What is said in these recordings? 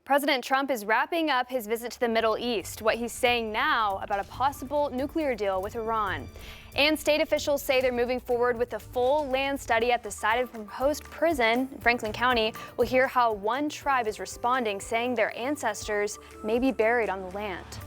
President Trump is wrapping up his visit to the Middle East, what he's saying now about a possible nuclear deal with Iran. And state officials say they're moving forward with a full land study at the site of a proposed prison in Franklin County. We'll hear how one tribe is responding, saying their ancestors may be buried on the land.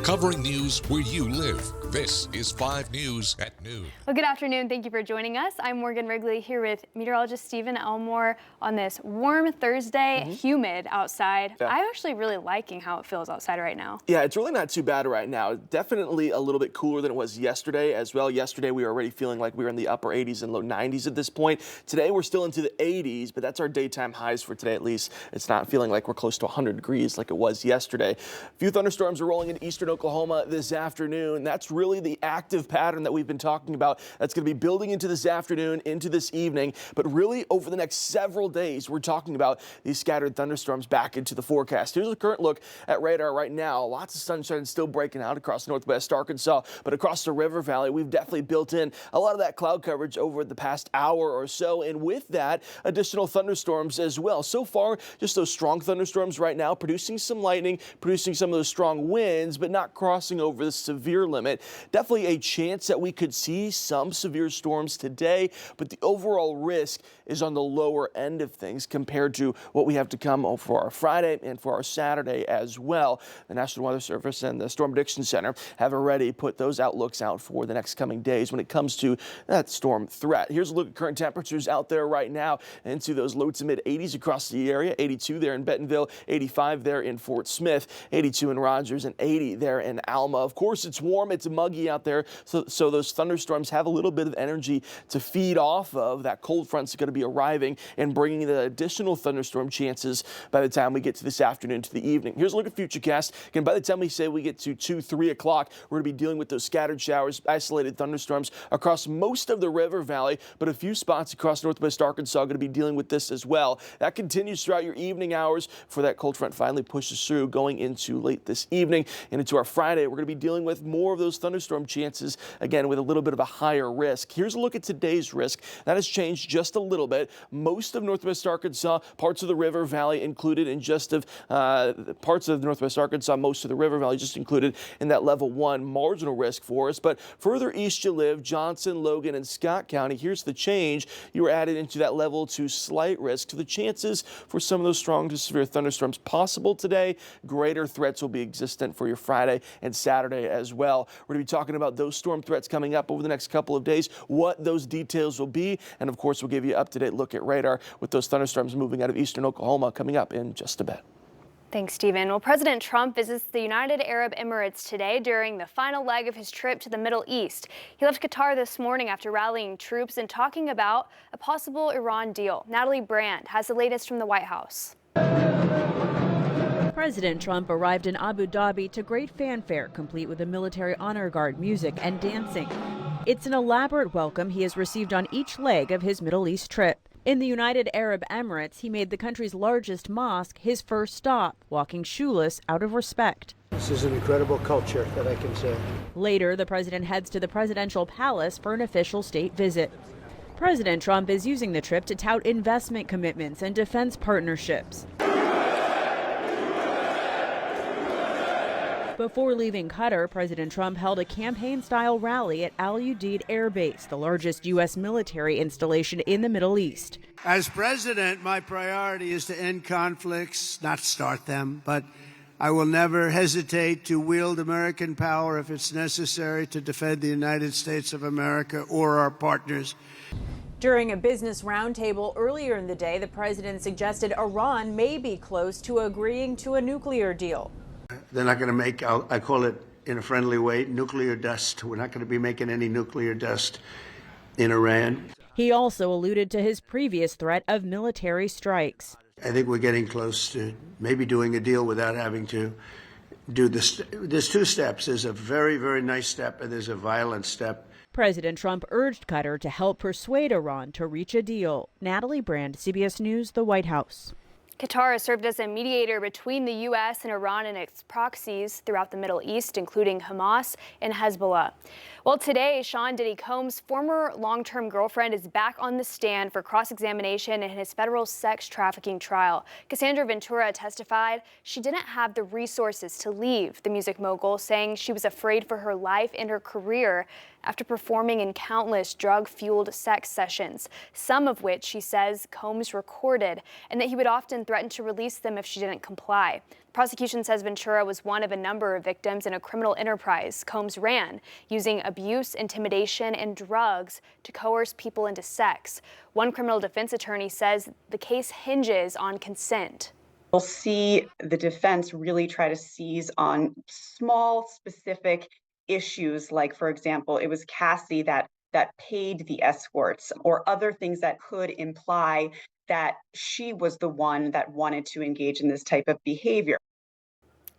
Covering news where you live. This is 5 News at Noon. Well, good afternoon. Thank you for joining us. I'm Morgan Wrigley here with meteorologist Stephen Elmore on this warm Thursday, humid outside. Yeah. I'm actually really liking how it feels outside right now. Yeah, it's really not too bad right now. Definitely a little bit cooler than it was yesterday as well. Yesterday we were already feeling like we were in the upper 80s and low 90s at this point. Today we're still into the 80s, but that's our daytime highs for today at least. It's not feeling like we're close to 100 degrees like it was yesterday. A few thunderstorms are rolling into eastern Oklahoma this afternoon. That's really the active pattern that we've been talking about. That's going to be building into this afternoon, into this evening. But really over the next several days, we're talking about these scattered thunderstorms back into the forecast. Here's a current look at radar right now. Lots of sunshine still breaking out across northwest Arkansas, but across the river valley, we've definitely built in a lot of that cloud coverage over the past hour or so. And with that, additional thunderstorms as well. So far, just those strong thunderstorms right now, producing some lightning, producing some of those strong winds, but not crossing over the severe limit. Definitely a chance that we could see some severe storms today, but the overall risk is on the lower end of things compared to what we have to come for our Friday and for our Saturday as well. The National Weather Service and the Storm Prediction Center have already put those outlooks out for the next coming days when it comes to that storm threat. Here's a look at current temperatures out there right now into those low to mid 80s across the area. 82 there in Bentonville, 85 there in Fort Smith, 82 in Rogers, and 80 there in Alma. Of course, it's warm, it's muggy out there, so those thunderstorms have a little bit of energy to feed off of. That cold front's going to be arriving and bringing the additional thunderstorm chances by the time we get to this afternoon to the evening. Here's a look at Futurecast. Again, by the time we say we get to 2, 3 o'clock, we're going to be dealing with those scattered showers, isolated thunderstorms across most of the river valley, but a few spots across northwest Arkansas are going to be dealing with this as well. That continues throughout your evening hours before that cold front finally pushes through going into late this evening and into our Friday. We're going to be dealing with more of those thunderstorm chances, again, with a little bit of a higher risk. Here's a look at today's risk. That has changed just a little bit. Most of northwest Arkansas, parts of the river valley included in just of parts of northwest Arkansas, most of the river valley just included in that level 1 marginal risk for us. But further east you live, Johnson, Logan, and Scott County, here's the change. You were added into that level 2 slight risk. So the chances for some of those strong to severe thunderstorms possible today, greater threats will be existent for your Friday and Saturday as well. We're going to be talking about those storm threats coming up over the next couple of days, what those details will be, and of course we'll give you an up-to-date look at radar with those thunderstorms moving out of eastern Oklahoma coming up in just a bit. Thanks, Stephen. Well, President Trump visits the United Arab Emirates today during the final leg of his trip to the Middle East. He left Qatar this morning after rallying troops and talking about a possible Iran deal. Natalie Brand has the latest from the White House. President Trump arrived in Abu Dhabi to great fanfare, complete with a military honor guard, music, and dancing. It's an elaborate welcome he has received on each leg of his Middle East trip. In the United Arab Emirates, he made the country's largest mosque his first stop, walking shoeless out of respect. This is an incredible culture, that I can say. Later, the president heads to the presidential palace for an official state visit. President Trump is using the trip to tout investment commitments and defense partnerships. Before leaving Qatar, President Trump held a campaign-style rally at Al Udeid Air Base, the largest U.S. military installation in the Middle East. As president, my priority is to end conflicts, not start them, but I will never hesitate to wield American power if it's necessary to defend the United States of America or our partners. During a business roundtable earlier in the day, the president suggested Iran may be close to agreeing to a nuclear deal. They're not going to make, I call it in a friendly way, nuclear dust. We're not going to be making any nuclear dust in Iran. He also alluded to his previous threat of military strikes. I think we're getting close to maybe doing a deal without having to do this. There's 2 steps. There's a very, very nice step, and there's a violent step. President Trump urged Qatar to help persuade Iran to reach a deal. Natalie Brand, CBS News, the White House. Qatar has served as a mediator between the U.S. and Iran and its proxies throughout the Middle East, including Hamas and Hezbollah. Well, today, Sean Diddy Combs' former long-term girlfriend is back on the stand for cross-examination in his federal sex trafficking trial. Cassandra Ventura testified she didn't have the resources to leave the music mogul, saying she was afraid for her life and her career after performing in countless drug-fueled sex sessions, some of which she says Combs recorded, and that he would often threaten to release them if she didn't comply. The prosecution says Ventura was one of a number of victims in a criminal enterprise Combs ran, using abuse, intimidation, and drugs to coerce people into sex. One criminal defense attorney says the case hinges on consent. We'll see the defense really try to seize on small, specific issues, like, for example, it was Cassie that paid the escorts, or other things that could imply that she was the one that wanted to engage in this type of behavior.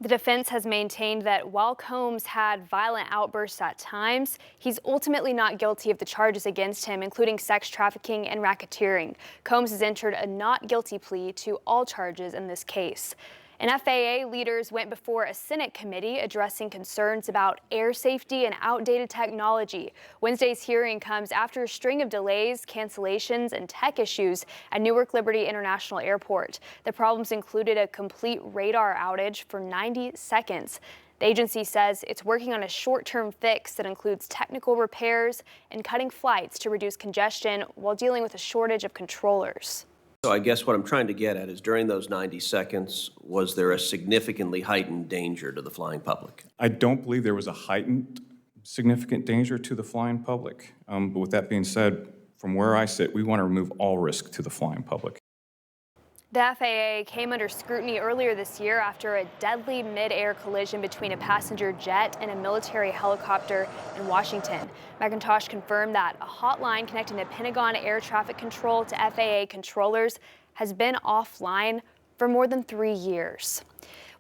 The defense has maintained that while Combs had violent outbursts at times, he's ultimately not guilty of the charges against him, including sex trafficking and racketeering. Combs has entered a not guilty plea to all charges in this case. And FAA leaders went before a Senate committee addressing concerns about air safety and outdated technology. Wednesday's hearing comes after a string of delays, cancellations, and tech issues at Newark Liberty International Airport. The problems included a complete radar outage for 90 seconds. The agency says it's working on a short-term fix that includes technical repairs and cutting flights to reduce congestion while dealing with a shortage of controllers. So I guess what I'm trying to get at is, during those 90 seconds, was there a significantly heightened danger to the flying public? I don't believe there was a heightened significant danger to the flying public. But with that being said, from where I sit, we want to remove all risk to the flying public. The FAA came under scrutiny earlier this year after a deadly mid-air collision between a passenger jet and a military helicopter in Washington. McIntosh confirmed that a hotline connecting the Pentagon Air Traffic Control to FAA controllers has been offline for more than 3 years.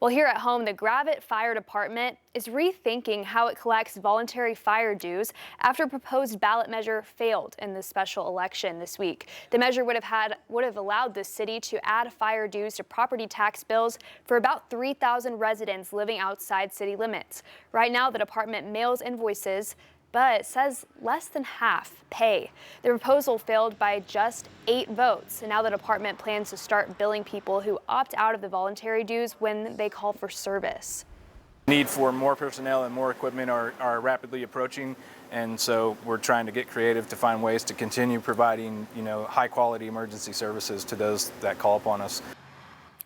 Well, here at home, the Gravette Fire Department is rethinking how it collects voluntary fire dues after a proposed ballot measure failed in the special election this week. The measure would have allowed the city to add fire dues to property tax bills for about 3,000 residents living outside city limits. Right now, the department mails invoices, but says less than half pay. The proposal failed by just 8 votes, and now the department plans to start billing people who opt out of the voluntary dues when they call for service. Need for more personnel and more equipment are rapidly approaching, and so we're trying to get creative to find ways to continue providing, high quality emergency services to those that call upon us.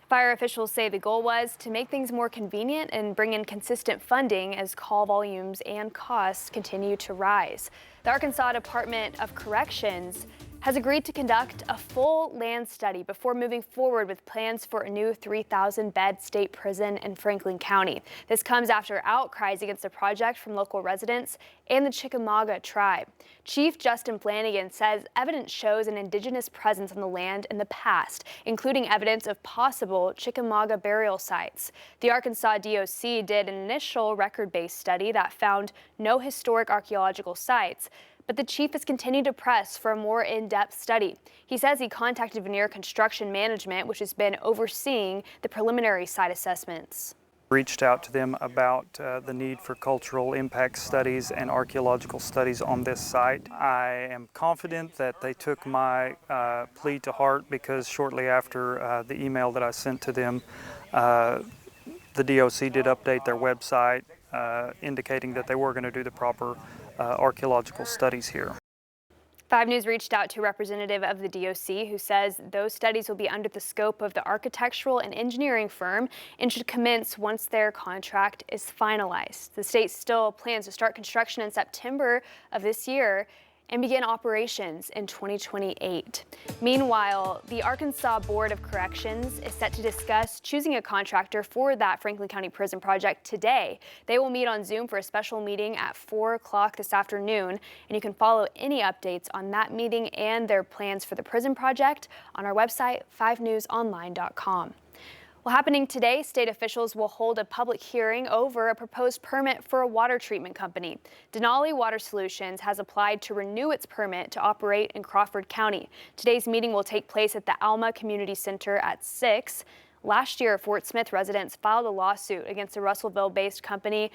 Fire officials say the goal was to make things more convenient and bring in consistent funding as call volumes and costs continue to rise. The Arkansas Department of Corrections has agreed to conduct a full land study before moving forward with plans for a new 3,000-bed state prison in Franklin County. This comes after outcries against the project from local residents and the Chickamauga tribe. Chief Justin Flanagan says evidence shows an indigenous presence on the land in the past, including evidence of possible Chickamauga burial sites. The Arkansas DOC did an initial record-based study that found no historic archaeological sites, but the chief has continued to press for a more in-depth study. He says he contacted Veneer Construction Management, which has been overseeing the preliminary site assessments. Reached out to them about the need for cultural impact studies and archaeological studies on this site. I am confident that they took my plea to heart, because shortly after the email that I sent to them, the DOC did update their website indicating that they were going to do the proper archaeological studies here. 5 News reached out to a representative of the DOC who says those studies will be under the scope of the architectural and engineering firm and should commence once their contract is finalized. The state still plans to start construction in September of this year and begin operations in 2028. Meanwhile, the Arkansas Board of Corrections is set to discuss choosing a contractor for that Franklin County Prison project today. They will meet on Zoom for a special meeting at 4 o'clock this afternoon, and you can follow any updates on that meeting and their plans for the prison project on our website, 5newsonline.com. Well, happening today, state officials will hold a public hearing over a proposed permit for a water treatment company. Denali Water Solutions has applied to renew its permit to operate in Crawford County. Today's meeting will take place at the Alma Community Center at 6. Last year, Fort Smith residents filed a lawsuit against the Russellville-based company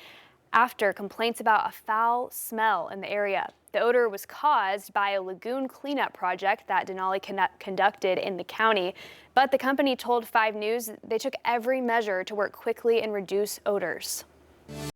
after complaints about a foul smell in the area. The odor was caused by a lagoon cleanup project that Denali conducted in the county, but the company told 5 News they took every measure to work quickly and reduce odors.